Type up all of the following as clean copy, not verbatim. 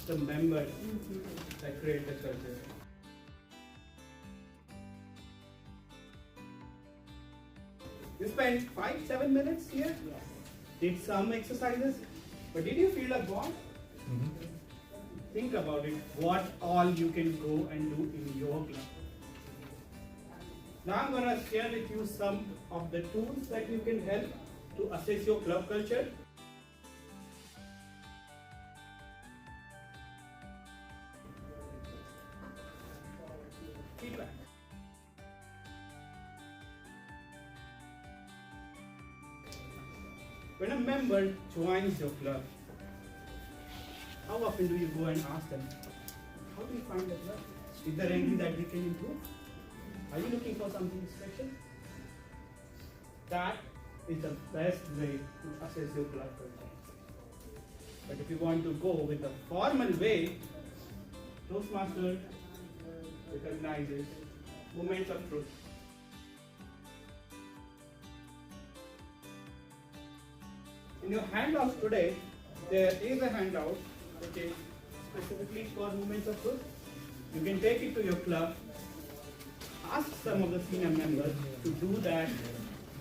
the members that create the culture. You spent 5-7 minutes here, did some exercises, but did you feel a bond? Think about it, what all you can go and do in your club. Now I'm going to share with you some of the tools that you can help to assess your club culture. Feedback. When a member joins your club, how often do you go and ask them, how do you find the club? Is there anything that we can improve? Are you looking for something special? That is the best way to assess your club culture. But if you want to go with a formal way, Toastmasters recognizes moments of truth. In your handouts today, there is a handout which is specifically for moments of truth. You can take it to your club, ask some of the senior members to do that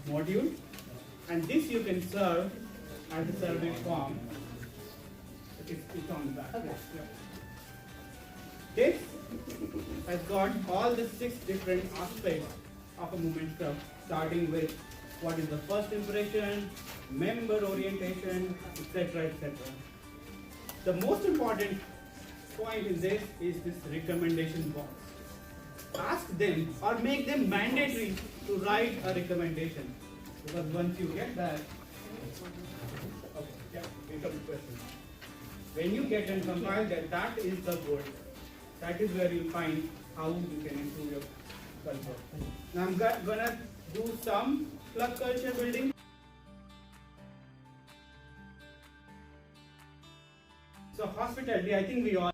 module, and this you can serve as a survey form. It's on the back. Okay. Yeah. This has got all the 6 different aspects of a movement club, starting with what is the first impression, member orientation, etc., etc. The most important point in this is this recommendation box. Ask them or make them mandatory to write a recommendation, because once you get that, okay, yeah, we come to questions. When you get and compile that, that is the goal. That is where you find how you can improve your culture. Now I'm gonna do some club culture building. So hospitality, I think we all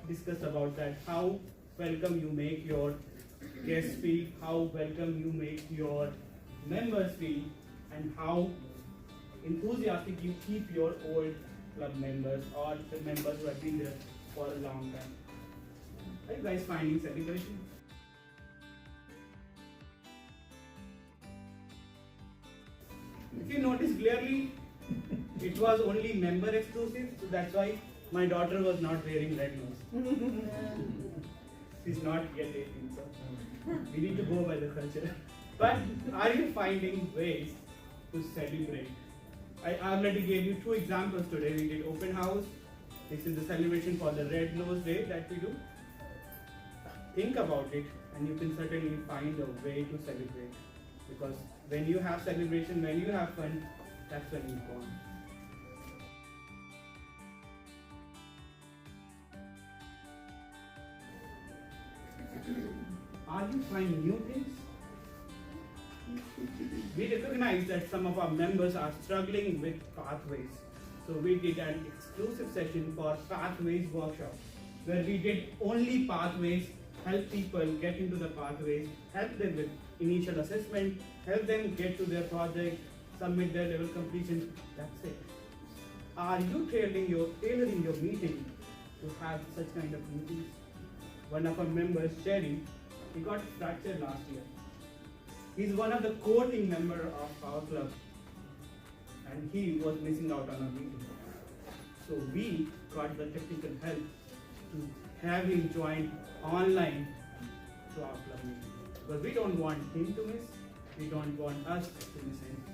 discussed about that, how welcome you make your guests feel, how welcome you make your members feel, and how enthusiastic you keep your old club members or the members who have been there for a long time. Are you guys finding celebration? If you notice clearly, it was only member exclusive, so that's why my daughter was not wearing red nose. She's not yet 18, so we need to go by the culture. But are you finding ways to celebrate? I already gave you 2 examples today. We did open house. This is the celebration for the Red Nose Day that we do. Think about it, and you can certainly find a way to celebrate. Because when you have celebration, when you have fun, that's when you go on. Are you trying new things? We recognize that some of our members are struggling with pathways. So we did an exclusive session for Pathways workshop, where we did only pathways, help people get into the pathways, help them with initial assessment, help them get to their project, submit their level completion. That's it. Are you tailoring your meeting to have such kind of meetings? One of our members, Cherry, he got fractured last year. He's one of the core team member of our club, and he was missing out on a meeting. So we got the technical help to have him join online to our club meeting. Because we don't want him to miss, we don't want us to miss him.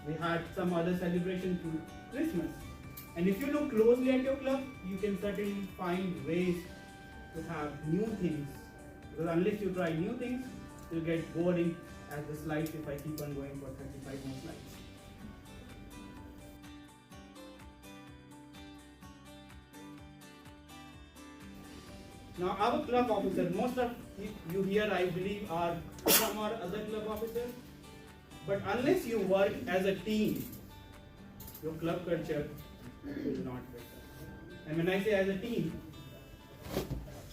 We had some other celebration to Christmas. And if you look closely at your club, you can certainly find ways to have new things. Because unless you try new things, you'll get boring as the slides if I keep on going for 35 more slides. Now our club officer, most of you here I believe are from our other club officers, but unless you work as a team, your club culture will not work. And when I say as a team,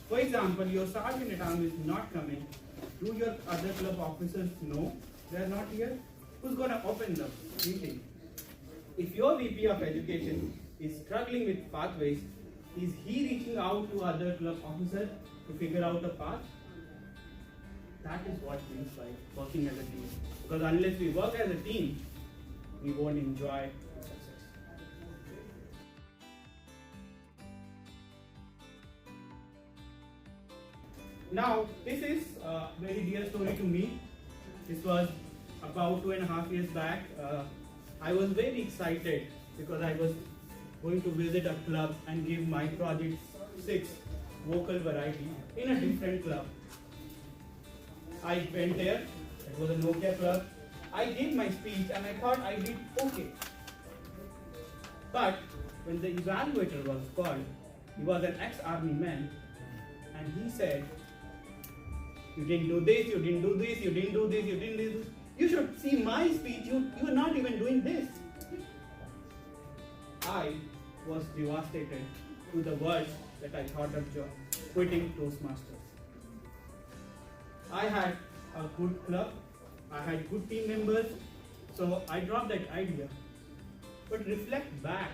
for example, your sergeant at arms is not coming, do your other club officers know they are not here? Who's going to open the meeting? If your VP of education is struggling with pathways, is he reaching out to other club officers to figure out a path? That is what means by working as a team. Because unless we work as a team, we won't enjoy success. Now, this is a very dear story to me. This was about 2.5 years back. I was very excited because I was going to visit a club and give my project 6 vocal variety in a different club. I went there, it was a Nokia club. I gave my speech and I thought I did okay. But when the evaluator was called, he was an ex-army man, and he said, "You didn't do this, you didn't do this, you didn't do this, you didn't do this. You should see my speech, you are not even doing this." I was devastated to the words that I thought of quitting Toastmasters. I had a good club, I had good team members, so I dropped that idea. But reflect back,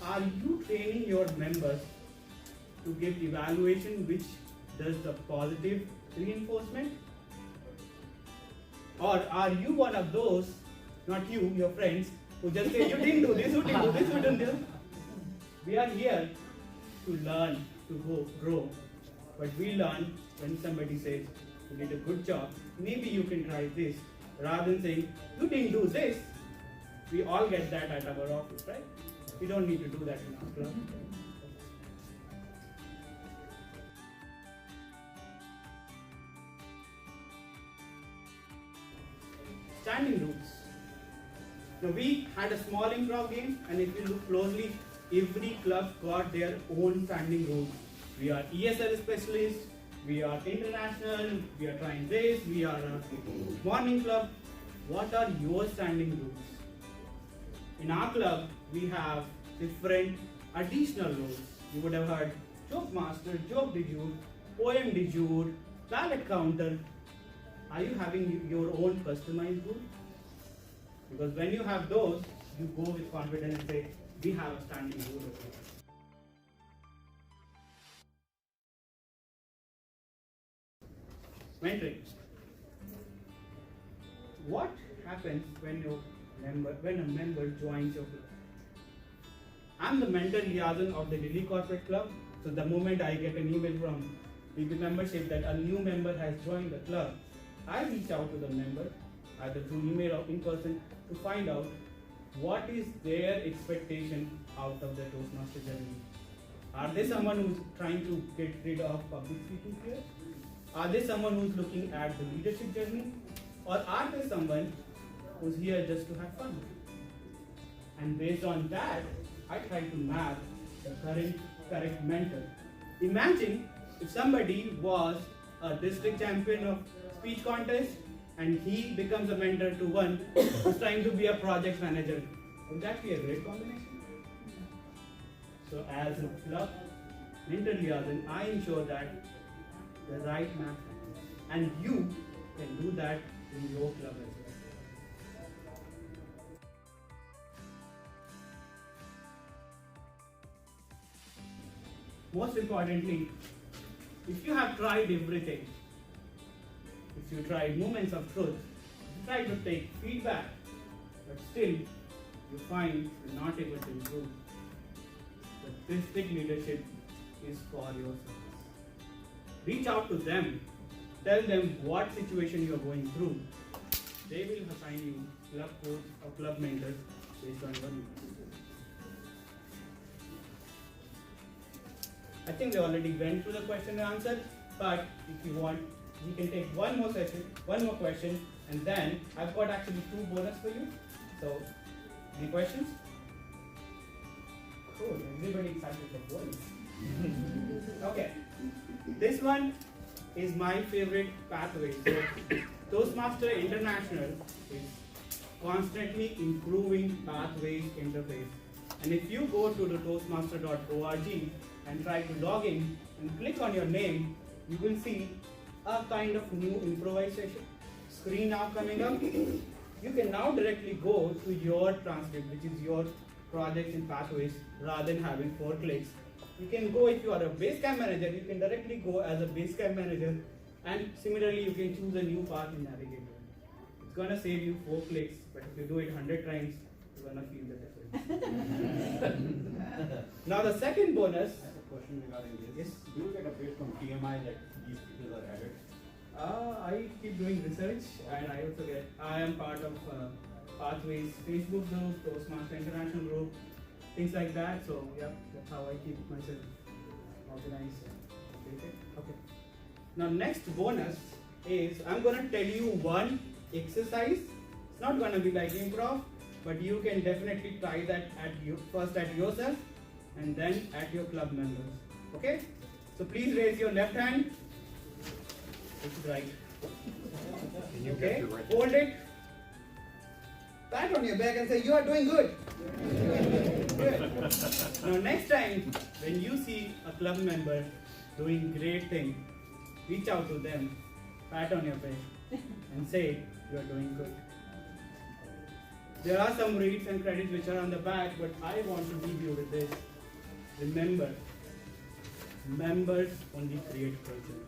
are you training your members to give evaluation which does the positive reinforcement? Or are you one of those, not you, your friends, who just say, "You didn't do this, you didn't do this, you didn't do this"? We are here to learn, to grow. But we learn when somebody says, "You did a good job, maybe you can try this," rather than saying, "You didn't do this." We all get that at our office, right? We don't need to do that in our club. Standing rules. Now we had a small improv game, and if you look closely, every club got their own standing rules. We are ESL specialists, we are international, we are trying this, we are a morning club. What are your standing rules? In our club, we have different additional rules. You would have heard joke master, joke de jour, poem de jour, ballot counter. Are you having your own customized rule? Because when you have those, you go with confidence and say, "We have a standing rule over here." Mentoring. What happens when a member joins your club? I'm the mentor liaison of the Delhi Corporate Club. So the moment I get an email from BB membership that a new member has joined the club, I reach out to the member, either through email or in person, to find out what is their expectation out of the Toastmaster journey. Are they someone who's trying to get rid of public speaking fear? Are they someone who's looking at the leadership journey? Or are they someone who's here just to have fun? And based on that, I try to map the correct mentor. Imagine if somebody was a district champion of speech contest and he becomes a mentor to one who's trying to be a project manager. Would that be a great combination? So as a club mentor liaison, I ensure that the right match happens. And you can do that in your club as well. Most importantly, if you have tried everything, if you tried moments of truth, if you try to take feedback, but still you find you're not able to improve, the district leadership is for your service. Reach out to them, tell them what situation you are going through. They will assign you club coach or club mentors based on your needs. I think we already went through the question and answer, but if you want, we can take one more session, one more question, and then I've got actually 2 bonus for you. So, any questions? Cool, everybody excited for bonus. Okay, this one is my favorite pathway. So, Toastmaster International is constantly improving pathways interface. And if you go to the toastmaster.org and try to log in and click on your name, you will see a kind of new improvisation screen now coming up. you can now directly go to your transcript, which is your projects in Pathways, rather than having 4 clicks. You can go, if you are a Basecamp manager, you can directly go as a Basecamp manager, and similarly you can choose a new path in Navigator. It's gonna save you 4 clicks, but if you do it 100 times, you're gonna feel the difference. Now the second bonus. I have a question regarding this. Yes. Do you get a update from TMI that these features are added? I keep doing research, and I also I am part of Pathways Facebook group, Toastmaster International group, things like that. So yeah, that's how I keep myself organized. Okay. Now next bonus is I'm gonna tell you one exercise. It's not gonna be like improv, but you can definitely try that first at yourself, and then at your club members. Okay? So please raise your left hand. It's right. Okay? Hold it. Pat on your back and say, you are doing good. Good. Now next time, when you see a club member doing great thing, reach out to them, pat on your back, and say, you are doing good. There are some rates and credits which are on the back, but I want to leave you with this. Remember, members only create culture.